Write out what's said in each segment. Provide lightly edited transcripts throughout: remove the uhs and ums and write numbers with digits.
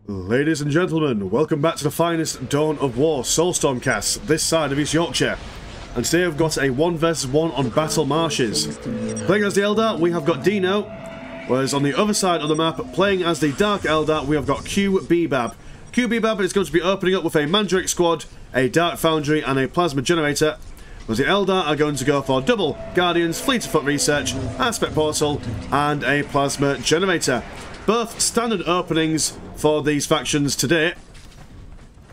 Ladies and gentlemen, welcome back to the finest Dawn of War Soulstorm cast this side of East Yorkshire. And today we've got a 1 vs 1 on Battle Marshes. Playing as the Eldar, we have got Dino, whereas on the other side of the map, playing as the Dark Eldar, we have got Qbebab. Qbebab is going to be opening up with a Mandrake squad, a Dark Foundry and a Plasma Generator, whereas the Eldar are going to go for double Guardians, Fleet of Foot Research, Aspect Portal and a Plasma Generator. Both standard openings for these factions today.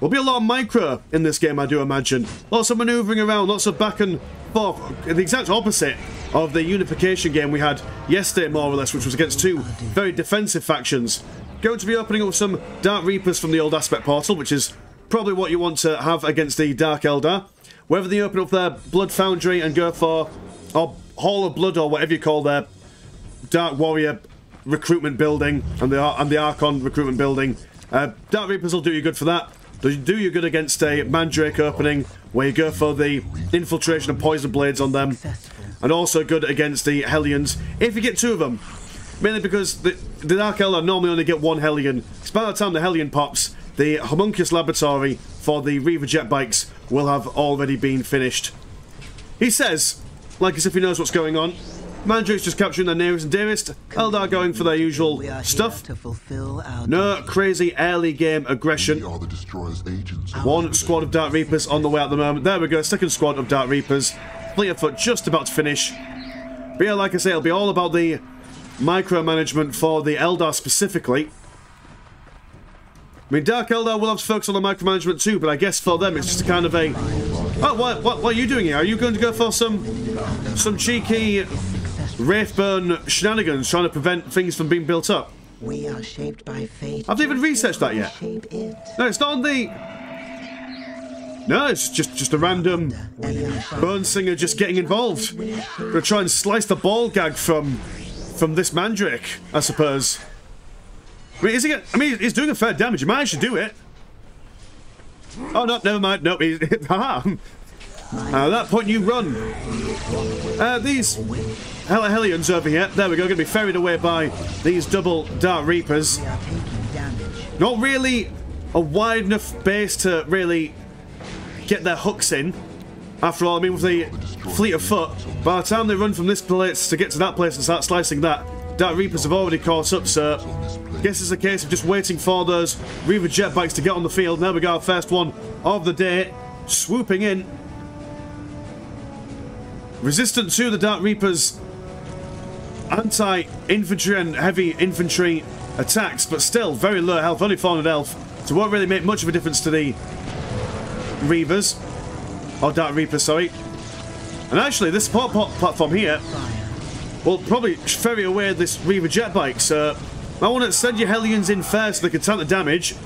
Will be a lot of micro in this game, I do imagine. Lots of manoeuvring around, lots of back and forth. The exact opposite of the unification game we had yesterday, more or less, which was against two very defensive factions. Going to be opening up with some Dark Reapers from the old Aspect Portal, which is probably what you want to have against the Dark Eldar. Whether they open up their Blood Foundry and go for, or Hall of Blood, or whatever you call their Dark Warrior recruitment building and the Archon recruitment building. Dark Reapers will do you good for that. They do you good against a Mandrake opening where you go for the infiltration and poison blades on them, and also good against the Hellions if you get two of them, mainly because the Dark Eldar normally only get one Hellion. So by the time the Hellion pops, the homunculus laboratory for the Reaver jet bikes will have already been finished. He says, like as if he knows what's going on. Mandrake's just capturing their nearest and dearest. Eldar going for their usual stuff. No crazy early game aggression. One squad of Dark Reapers on the way at the moment. There we go, second squad of Dark Reapers. Fleet of Foot just about to finish. But yeah, like I say, it'll be all about the micromanagement for the Eldar specifically. I mean, Dark Eldar will have to focus on the micromanagement too, but I guess for them it's just a kind of a... Oh, what are you doing here? Are you going to go for some cheeky Wraithburn shenanigans trying to prevent things from being built up? We are shaped by fate. I've even researched that yet. No, it's not on the... No, it's just a random Bone Singer just getting involved. Gonna try and slice the ball gag from this Mandrake, I suppose. I mean, he's doing a fair damage. He might actually do it. Oh, no, never mind. Nope, he's... Haha. At that point, you run. These Hellions over here, there we go, going to be ferried away by these double Dark Reapers. Not really a wide enough base to really get their hooks in. After all, I mean, with the Fleet of Foot, by the time they run from this place to get to that place and start slicing that, Dark Reapers have already caught up, so I guess it's a case of just waiting for those Reaver jet bikes to get on the field. Now we got our first one of the day, swooping in. Resistant to the Dark Reapers' anti-infantry and heavy infantry attacks, but still very low health, only 400 health, so won't really make much of a difference to the Reavers, or Dark Reapers, sorry. And actually, this support platform here will probably ferry away this Reaver jet bike, so I want to send your Hellions in first so they can tank the damage.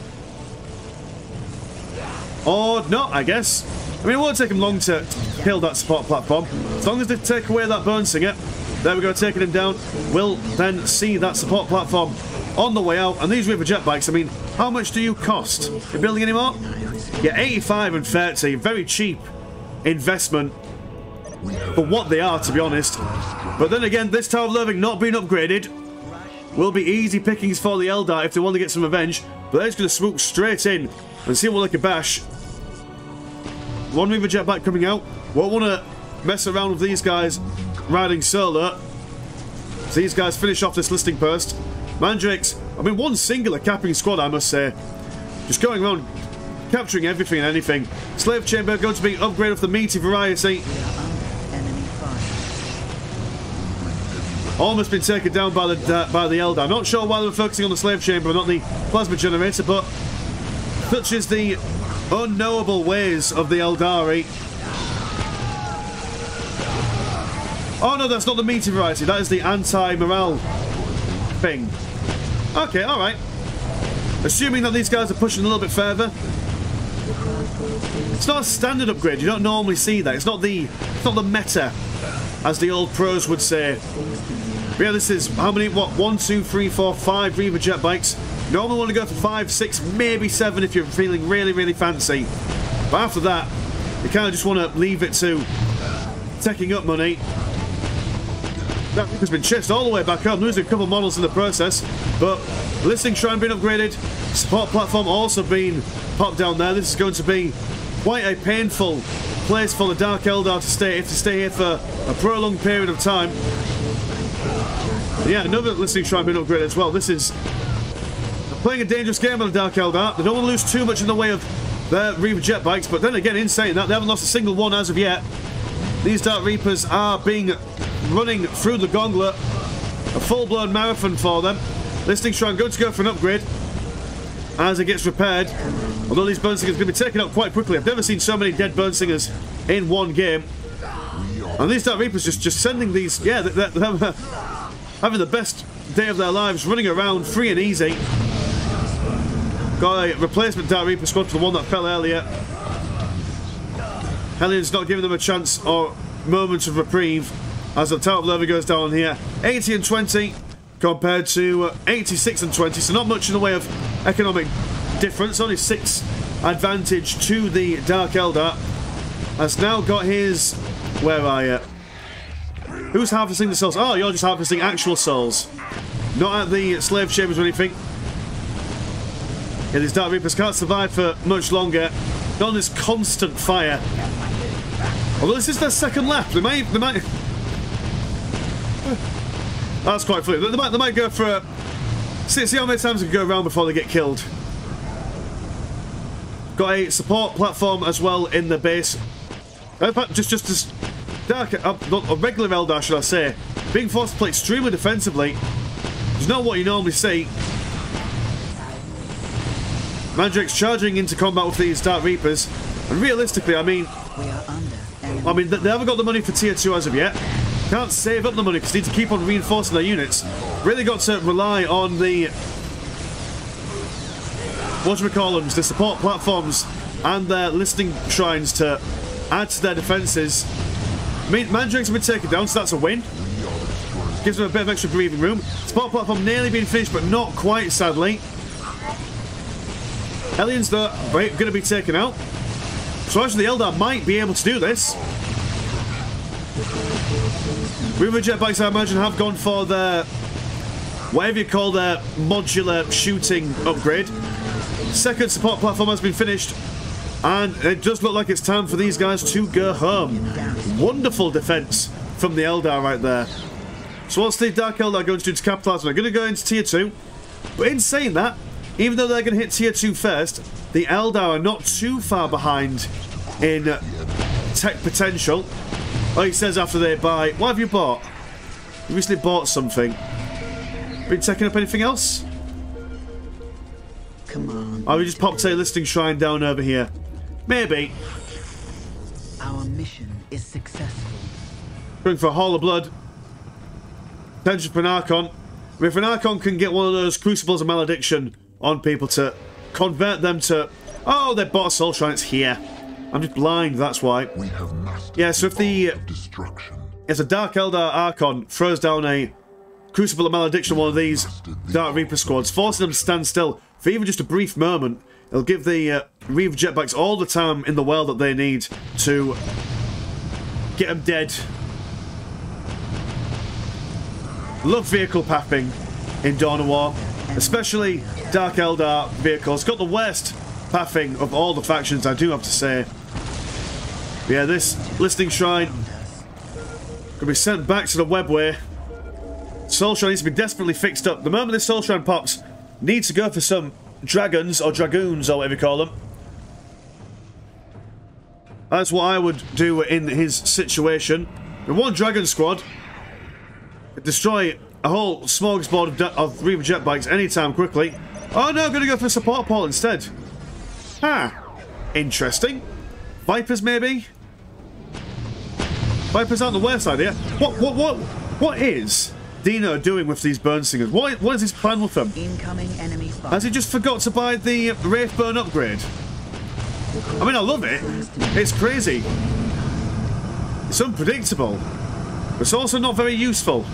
Or not, I guess. I mean, it won't take them long to kill that support platform. As long as they take away that Bone Singer, there we go, taking him down, we'll then see that support platform on the way out. And these Reaver jet bikes, I mean, how much do you cost? You're building any more? Yeah, 85 and 30, very cheap investment for what they are, to be honest. But then again, this Tower of Loathing not being upgraded will be easy pickings for the Eldar if they want to get some revenge. But they're just going to swoop straight in and see what they can bash. One Reaver jetbike coming out. Won't want to mess around with these guys riding solo. So these guys finish off this listing post. Mandrakes, I mean, one singular capping squad, I must say. Just going around capturing everything and anything. Slave Chamber going to be upgraded of the meaty variety. Almost been taken down by the Eldar. Not sure why they were focusing on the Slave Chamber and not the Plasma Generator, but such is the unknowable ways of the Eldari. Oh no, that's not the meaty variety. That is the anti-morale thing. Okay, alright. Assuming that these guys are pushing a little bit further. It's not a standard upgrade. You don't normally see that. It's not the meta, as the old pros would say. But yeah, this is how many? What? 1, 2, 3, 4, 5 Reaver jet bikes. Normally want to go for 5, 6, maybe 7 if you're feeling really, really fancy. But after that, you kind of just want to leave it to taking up money. That Reaper's been chased all the way back home, losing a couple models in the process, but Listing Shrine being upgraded, support platform also being popped down there. This is going to be quite a painful place for the Dark Eldar to stay, if to stay here for a prolonged period of time. Yeah, another Listing Shrine being upgraded as well. This is playing a dangerous game with the Dark Eldar. They don't want to lose too much in the way of their Reaver jet bikes, but then again, in saying that, they haven't lost a single one as of yet. These Dark Reapers are running through the gauntlet. A full-blown marathon for them. Listing Shrine going to go for an upgrade as it gets repaired. Although these Burnsingers are going to be taken out quite quickly. I've never seen so many dead Burnsingers in one game. And these Dark Reapers just sending these... Yeah, they're having the best day of their lives, running around free and easy. Got a replacement Dark Reaper squad for the one that fell earlier. Hellions not giving them a chance or moments of reprieve as the total level goes down here. 80 and 20 compared to 86 and 20, so not much in the way of economic difference. Only 6 advantage to the Dark Eldar. Has now got his... Where are you? Who's harvesting the souls? Oh, you're just harvesting actual souls. Not at the slave chambers or anything. Yeah, these Dark Reapers can't survive for much longer. Not on this constant fire. Although this is their second lap. They might... That's quite funny. They might go for a... See how many times they can go around before they get killed. Got a support platform as well in the base. In fact, just as Dark... a regular Eldar, should I say. Being forced to play extremely defensively. It's not what you normally see. Mandrake's charging into combat with these Dark Reapers. And realistically, I mean... they haven't got the money for tier 2 as of yet. Can't save up the money because they need to keep on reinforcing their units. Really got to rely on the... whatchamacallums, the support platforms and their listing shrines to add to their defences. I mean, Mandrake's have been taken down, so that's a win. Gives them a bit of extra breathing room. Support platform nearly being finished, but not quite, sadly. Hellions, though, going to be taken out. So actually, the Eldar might be able to do this. Reaver jet bikes, I imagine, have gone for their... whatever you call their modular shooting upgrade. Second support platform has been finished. And it does look like it's time for these guys to go home. Wonderful defense from the Eldar right there. So what's the Dark Eldar going to do to capitalise? They're going to go into tier 2. But in saying that, even though they're going to hit tier 2 first, the Eldar are not too far behind in tech potential. Oh, he says after they buy... What have you bought? You recently bought something. Been taking up anything else? Come on. Oh, we just popped a listing shrine down over here. Maybe. Our mission is successful. Going for a Hall of Blood. Potential for an Archon. I mean, if an Archon can get one of those Crucibles of Malediction on people to convert them to... Oh, they bought a Soul Shrine, it's here. I'm just blind, that's why. We have mastered yeah, so if the... destruction. If a Dark Eldar Archon throws down a Crucible of Malediction on one of these Dark Reaper squads, forcing them to stand still for even just a brief moment, it'll give the Reaver jetbikes all the time in the world that they need to get them dead. Love vehicle pathing in Dawn of War, especially Dark Eldar vehicles. Got the worst pathing of all the factions, I do have to say. But yeah, this listing shrine could be sent back to the webway. Soul Shrine needs to be desperately fixed up. The moment this Soul Shrine pops, needs to go for some dragons or dragoons or whatever you call them. That's what I would do in his situation. And one dragon squad could destroy a whole smorgasbord of Reaver jet bikes anytime quickly. Oh no, I'm going to go for a support pole instead. Ah, interesting. Vipers maybe? Vipers aren't the worst idea. What is Dino doing with these Burnsingers? What is his plan with them? Incoming enemy spot. Has he just forgot to buy the Wraithburn upgrade? I mean, I love it. It's crazy. It's unpredictable. But it's also not very useful.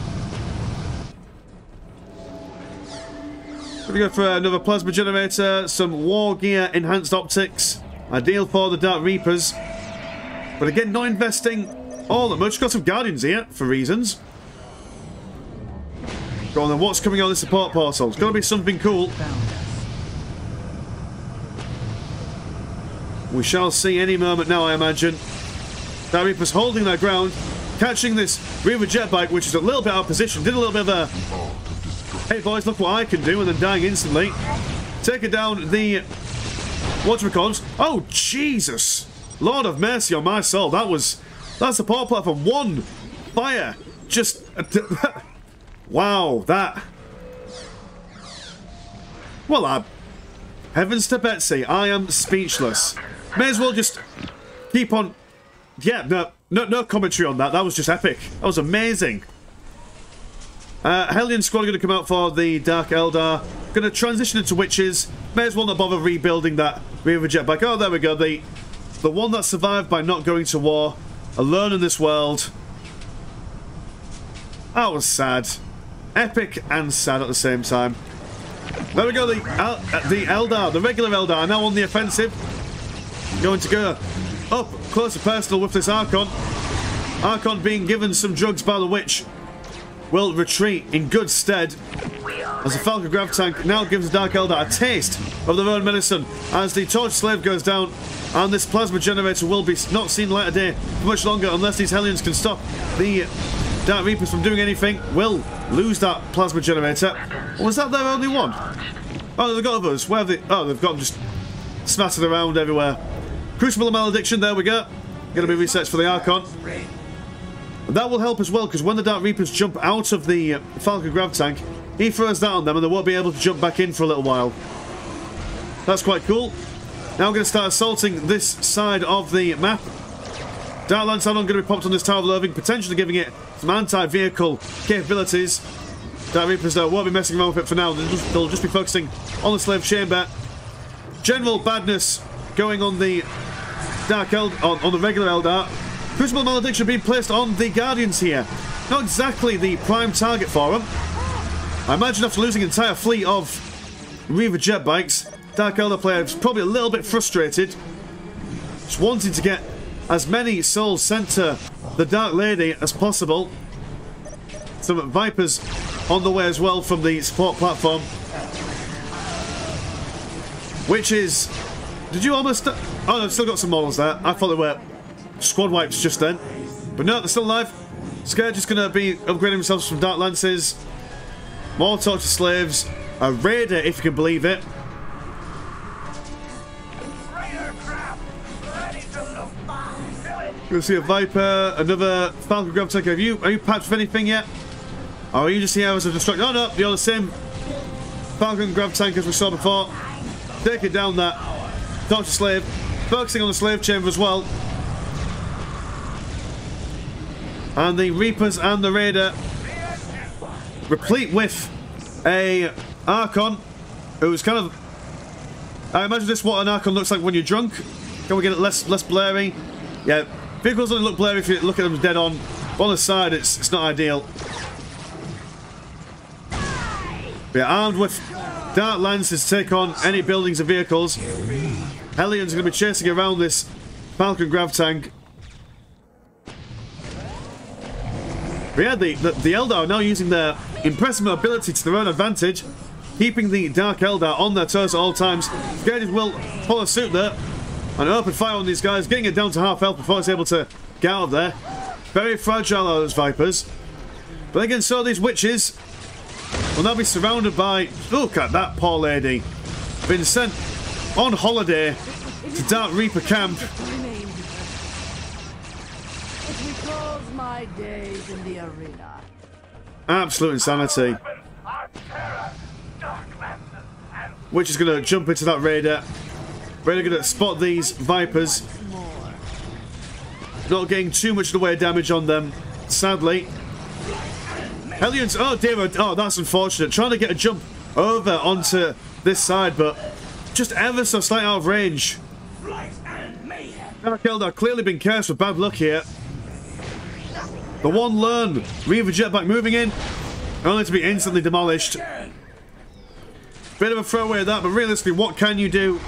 Gonna go for another plasma generator, some war gear, enhanced optics. Ideal for the Dark Reapers. But again, not investing all that much. Got some Guardians here, for reasons. Go on then, what's coming out of the support portal? It's gotta be something cool. We shall see any moment now, I imagine. That Reaper's holding their ground, catching this Reaver jet bike, which is a little bit out of position. Did a little bit of a, hey boys, look what I can do, and then dying instantly. Taking down the whatchamacallits. Oh, Jesus! Lord of mercy on my soul. That support platform. One fire. Just... wow, that... Well, heavens to Betsy, I am speechless. May as well just keep on... Yeah, no commentary on that. That was just epic. That was amazing. Hellion squad are going to come out for the Dark Eldar. Going to transition into witches. May as well not bother rebuilding that Reaver jetbike. Oh, there we go. The one that survived by not going to war. Alone in this world. That was sad. Epic and sad at the same time. There we go. The Eldar, the regular Eldar, are now on the offensive. Going to go up close and personal with this Archon. Archon being given some drugs by the witch will retreat in good stead as the Falcon Grav Tank now gives the Dark Eldar a taste of their own medicine as the Torch Slave goes down, and this plasma generator will be not seen light of day for much longer unless these Hellions can stop the Dark Reapers from doing anything. Will lose that plasma generator. Or was that their only one? Oh, they've got others. Where have they? Oh, they've got them just smattered around everywhere. Crucible of Malediction, there we go. Going to be researched for the Archon. And that will help as well, because when the Dark Reapers jump out of the Falcon Grav Tank, he throws that on them and they won't be able to jump back in for a little while. That's quite cool. Now we're going to start assaulting this side of the map. Dark Lance Anon going to be popped on this Tower of Loathing, potentially giving it some anti-vehicle capabilities. Dark Reapers, though, won't be messing around with it for now. They'll just be focusing on the Slave Chamber. General badness going on the on the regular Eldar. Crucible Malediction being placed on the Guardians here. Not exactly the prime target for them. I imagine after losing an entire fleet of Reaver jet bikes, Dark Eldar players probably a little bit frustrated. Just wanting to get as many souls sent to the Dark Lady as possible. Some Vipers on the way as well from the support platform. Which is... Did you almost... Oh no, I've still got some models there. I thought they were squad wipes just then. But no, they're still alive. Scourge is going to be upgrading themselves from Dark Lances. More Torture Slaves. A Raider, if you can believe it. You'll see a Viper, another Falcon Grav Tank. Are you patched with anything yet? Or are you just here as a destructor? Oh no, you're the same Falcon Grav Tank as we saw before. Taking down that Torture Slave. Focusing on the Slave Chamber as well. And the Reapers and the Raider, replete with a Archon, who's kind of... I imagine this is what an Archon looks like when you're drunk. Can we get it less blurry? Yeah, vehicles only look blurry if you look at them dead on. On the side, it's not ideal. But yeah, armed with Dark Lances to take on any buildings and vehicles. Hellions are going to be chasing around this Falcon Grav Tank. But yeah, the Eldar are now using their impressive mobility to their own advantage, keeping the Dark Eldar on their toes at all times. Guardians will follow suit there and open fire on these guys, getting it down to half health before it's able to get out of there. Very fragile are those Vipers. But again, so these witches will now be surrounded by... Look at that poor lady. Been sent on holiday to Dark Reaper camp. My days in the arena. Absolute insanity. Which is going to jump into that Raider. Raider going to spot these Vipers. Not getting too much in the way of damage on them, sadly. Hellions, oh dear, oh that's unfortunate. Trying to get a jump over onto this side, but just ever so slight out of range. Dark Eldar clearly been cursed with bad luck here. The one lone Reaver jetbike moving in, only to be instantly demolished. Bit of a throwaway of that, but realistically, what can you do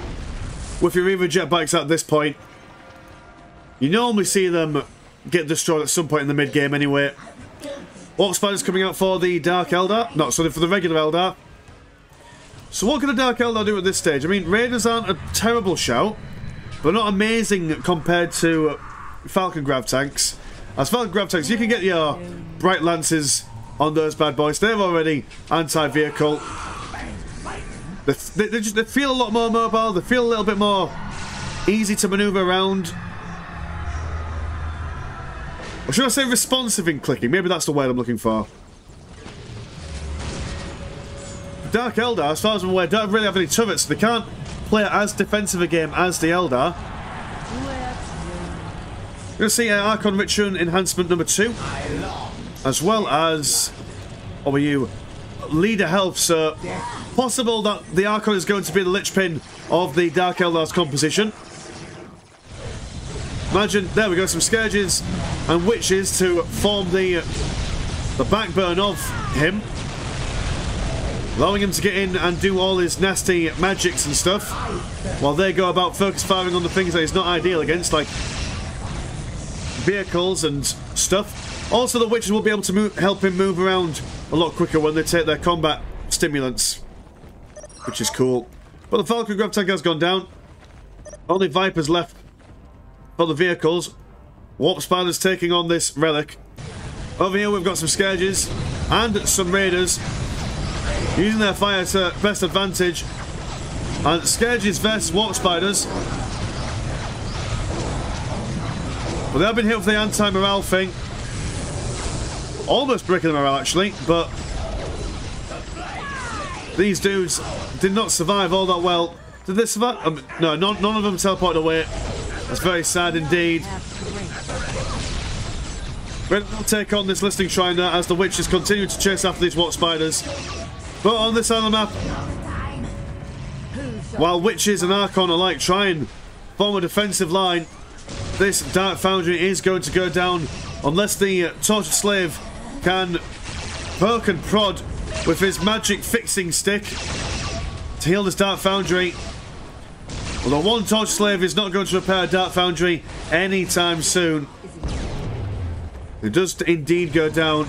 with your Reaver jetbikes at this point? You normally see them get destroyed at some point in the mid-game anyway. Warp Spiders coming out for the Dark Eldar. No, sorry, for the regular Eldar. So what can a Dark Eldar do at this stage? I mean, Raiders aren't a terrible shout, but not amazing compared to Falcon Grav tanks. As Falcon Grav tanks, you can get your Bright Lances on those bad boys. They're already anti-vehicle. They feel a lot more mobile. They feel a little bit more easy to maneuver around. Or should I say responsive in clicking? Maybe that's the word I'm looking for. Dark Eldar, as far as I'm aware, don't really have any turrets, so they can't play as defensive a game as the Eldar. We're going to see Archon Ritual Enhancement number 2. As well as... what were you? Leader Health, so possible that the Archon is going to be the linchpin of the Dark Eldar's composition. Imagine, there we go, some Scourges and Witches to form the backbone of him. Allowing him to get in and do all his nasty magics and stuff, while they go about focus firing on the things that he's not ideal against, like vehicles and stuff. Also, the Witches will be able to help him move around a lot quicker when they take their combat stimulants, which is cool. But the Falcon Grav tank has gone down. Only Vipers left for the vehicles. Warp Spiders taking on this relic. Over here we've got some Scourges and some Raiders using their fire to best advantage. And Scourges versus Warp Spiders. Well, they have been hit with the anti-morale thing. Almost breaking the morale, actually, but these dudes did not survive all that well. Did they survive? No, none of them teleported away. That's very sad indeed. We'll take on this Listening Shrine now as the Witches continue to chase after these Warp Spiders. But on this side of the map, while Witches and Archon alike try and form a defensive line, this Dark Foundry is going to go down unless the Tortured Slave can poke and prod with his magic fixing stick to heal this Dark Foundry. Although one Tortured Slave is not going to repair a Dark Foundry anytime soon. It does indeed go down.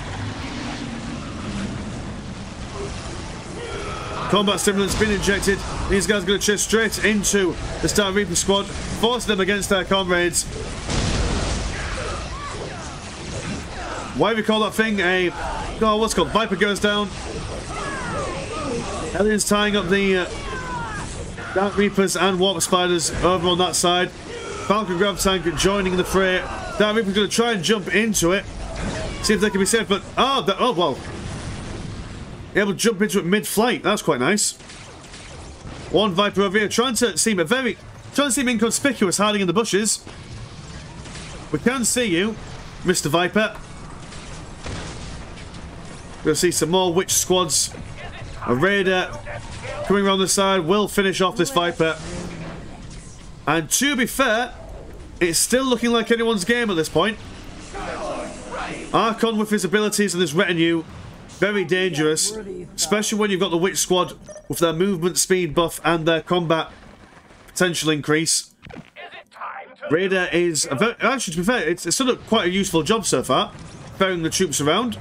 Combat stimulants been injected. These guys are going to chase straight into the Star Reaper squad, forcing them against their comrades. Why do we call that thing a... oh, what's it called? Viper goes down. Alien's tying up the Dark Reapers and Warp Spiders over on that side. Falcon Grav tank joining the fray. Dark Reaper's going to try and jump into it. See if they can be safe, but... oh, well. Able to jump into it mid-flight. That's quite nice. One Viper over here trying to seem inconspicuous, hiding in the bushes. We can see you, Mr. Viper. We'll see some more Witch squads. A Raider coming around the side will finish off this Viper. And to be fair, it's still looking like anyone's game at this point. Archon with his abilities and his retinue, very dangerous, especially when you've got the Witch squad with their movement speed buff and their combat potential increase. Raider is actually, to be fair, it's sort of quite a useful job so far, ferrying the troops around.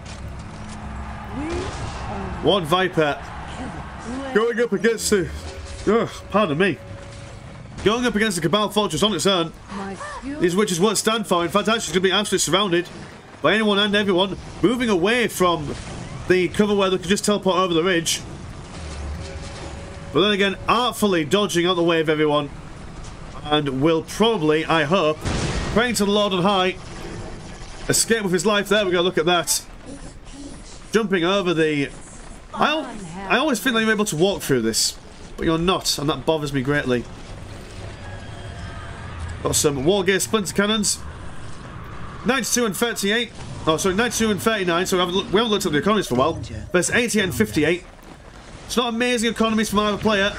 One Viper going up against the... pardon me. Going up against the Cabal Fortress on its own. These Witches won't stand for. In fact, actually, it's going to be absolutely surrounded by anyone and everyone, moving away from the cover where they could just teleport over the ridge. But then again, artfully dodging out the way of everyone. And will probably, I hope, praying to the Lord on high, escape with his life. There we go, look at that. Jumping over the... I always think that you're able to walk through this, but you're not, and that bothers me greatly. Got some Wargear Splinter Cannons. 92 and 38. Oh, sorry, 92 and 39, so we haven't looked at the economies for a while. There's 88 and 58. It's not amazing economies from either player.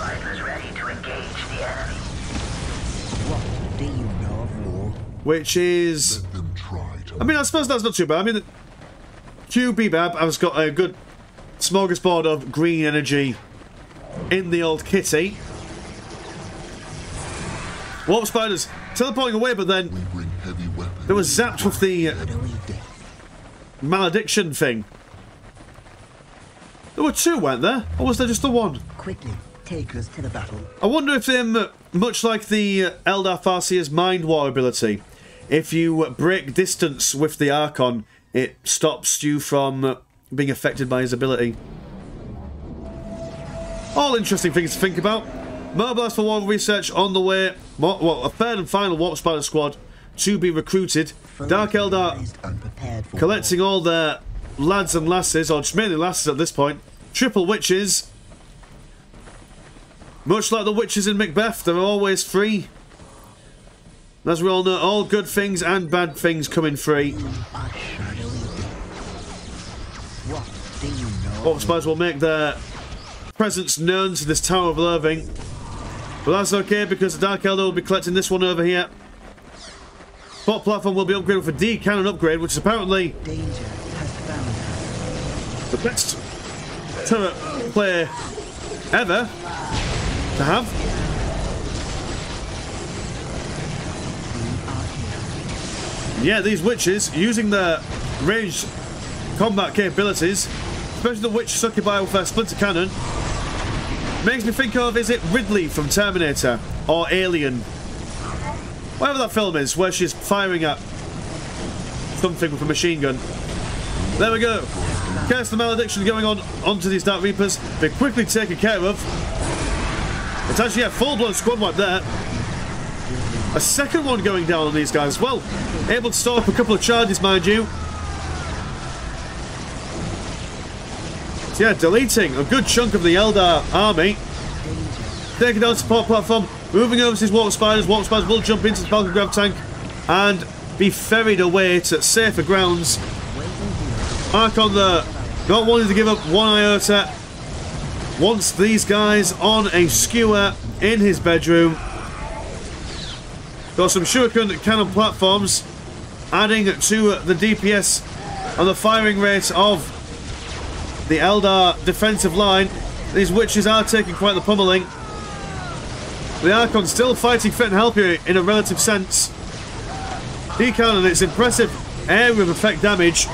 Which is... I mean, I suppose that's not too bad. I mean, Qbebab has got a good smorgasbord of green energy in the old kitty. Warp Spiders teleporting away, but then they were zapped with the malediction thing. were two, weren't there? Or was there just the one? Quickly, take us to the battle. I wonder if, much like the Eldar Farseer's Mind War ability, if you break distance with the Archon, it stops you from being affected by his ability. All interesting things to think about. Mobilise for war research on the way. Well, a third and final Warp Spider squad to be recruited. Dark Eldar collecting all their lads and lasses, or just mainly lasses at this point. Triple witches. Much like the witches in Macbeth, they're always free. As we all know, all good things and bad things come in free. Warp Spiders will make their presence known to this Tower of Loathing. But that's okay, because the Dark Eldar will be collecting this one over here. Bot platform will be upgraded with a D cannon upgrade, which is apparently the best turret player ever to have. Yeah, these witches, using their ranged combat capabilities, especially the witch Succubi with their splinter cannon, makes me think of, is it Ridley from Terminator? Or Alien? Whatever that film is, where she's firing at something with a machine gun. There we go. Curse the malediction going on onto these Dark Reapers. They're quickly taken care of. It's actually a full-blown squad wipe there. A second one going down on these guys as well. Able to start up a couple of charges, mind you. So yeah, deleting a good chunk of the Eldar army. Taking down support platform. Moving over to these Warp Spiders. Warp Spiders will jump into the Falcon Grav tank and be ferried away to safer grounds. Archon there, not wanting to give up one iota. Wants these guys on a skewer in his bedroom. Got some shuriken cannon platforms, adding to the DPS and the firing rate of the Eldar defensive line. These witches are taking quite the pummeling. The Archon still fighting fit and healthy in a relative sense. D-cannon, its impressive area of effect damage.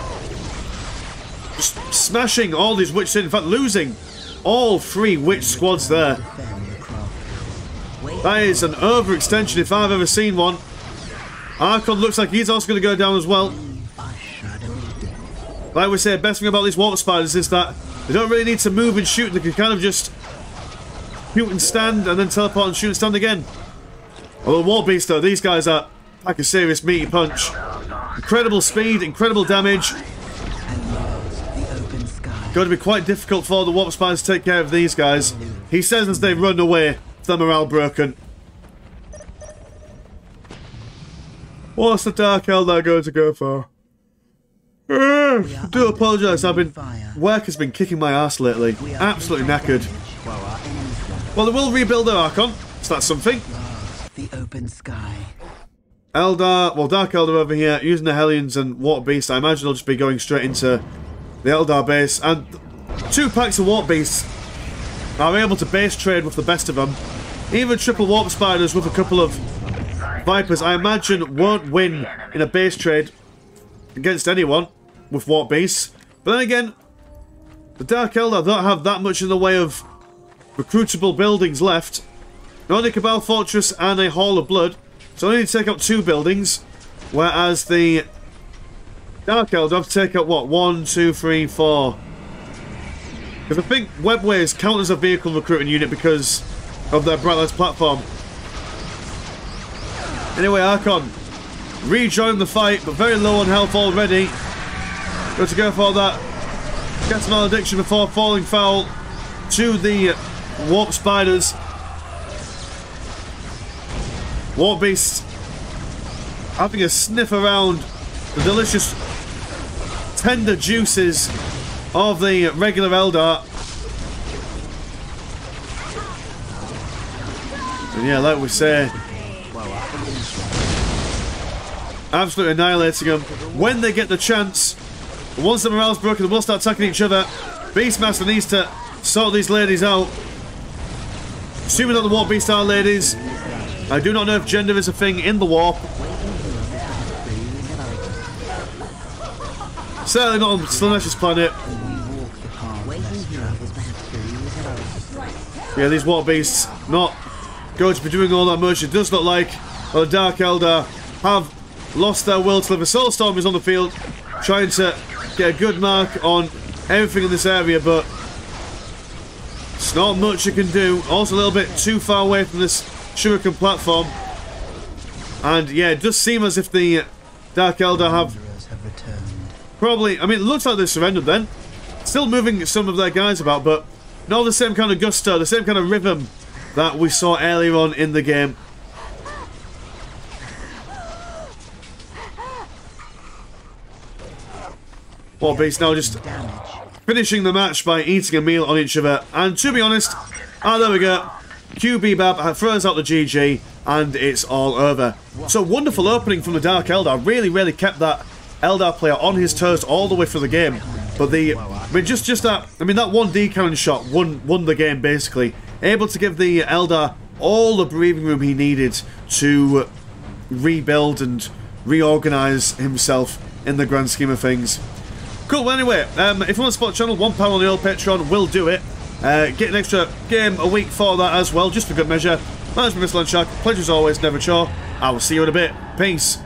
Just smashing all these witches in fact losing all three witch squads there. That is an overextension if I've ever seen one. Archon looks like he's also going to go down as well. Like we say, best thing about these Warp Spiders is that they don't really need to move and shoot. They can kind of just shoot and stand and then teleport and shoot and stand again. Although War Beast though, these guys are like a serious meaty punch. Incredible speed, incredible damage. Going to be quite difficult for the Warp Spiders to take care of these guys. He says as they run away, their morale broken. What's the Dark Eldar going to go for? I do apologise, work has been kicking my ass lately. Absolutely knackered. Well, they will rebuild their Archon, so that's something. The open sky. Eldar, well, Dark Eldar over here, using the Hellions and Warp Beasts. I imagine they'll just be going straight into the Eldar base. And 2 packs of Warp Beasts are able to base trade with the best of them. Even triple Warp Spiders with a couple of Vipers, I imagine, won't win in a base trade against anyone with Warp Beasts. But then again, the Dark Eldar don't have that much in the way of recruitable buildings left. Only Cabal Fortress and a Hall of Blood, so I need to take out 2 buildings, whereas the Dark Eldar have to take out, what, 1, 2, 3, 4. Because I think Webways count as a vehicle recruiting unit because of their Bright Lights platform. Anyway, Archon rejoined the fight, but very low on health already. Got to go for that Cast Malediction before falling foul to the Warp Spiders. Warp Beast having a sniff around the delicious tender juices of the regular Eldar. And yeah, like we say, absolutely annihilating them when they get the chance. Once the morale's broken, they will start attacking each other. Beastmaster needs to sort these ladies out. Assuming that the Warp Beasts are ladies. I do not know if gender is a thing in the Warp. Certainly not on Slaanesha's planet. Yeah, these water beasts not going to be doing all that much. It does look like the Dark Eldar have lost their will to live. A Soulstorm is on the field, trying to get a good mark on everything in this area, but it's not much you can do. Also a little bit too far away from this shuriken platform. And yeah, it does seem as if the Dark Eldar have probably... I mean, it looks like they surrendered then. Still moving some of their guys about, but not the same kind of gusto, the same kind of rhythm that we saw earlier on in the game. War Beast now just finishing the match by eating a meal on each other. And to be honest, there we go. Qbebab throws out the GG, and it's all over. So wonderful opening from the Dark Eldar. Really kept that Eldar player on his toes all the way through the game. But that one D-cannon shot won the game basically. Able to give the Eldar all the breathing room he needed to rebuild and reorganize himself in the grand scheme of things. Cool, well anyway, if you want to support the channel, £1 on the old Patreon will do it. Get an extra game a week for that as well, just for good measure. My name's Mr. Landshark, pleasure as always, never a chore. I will see you in a bit. Peace.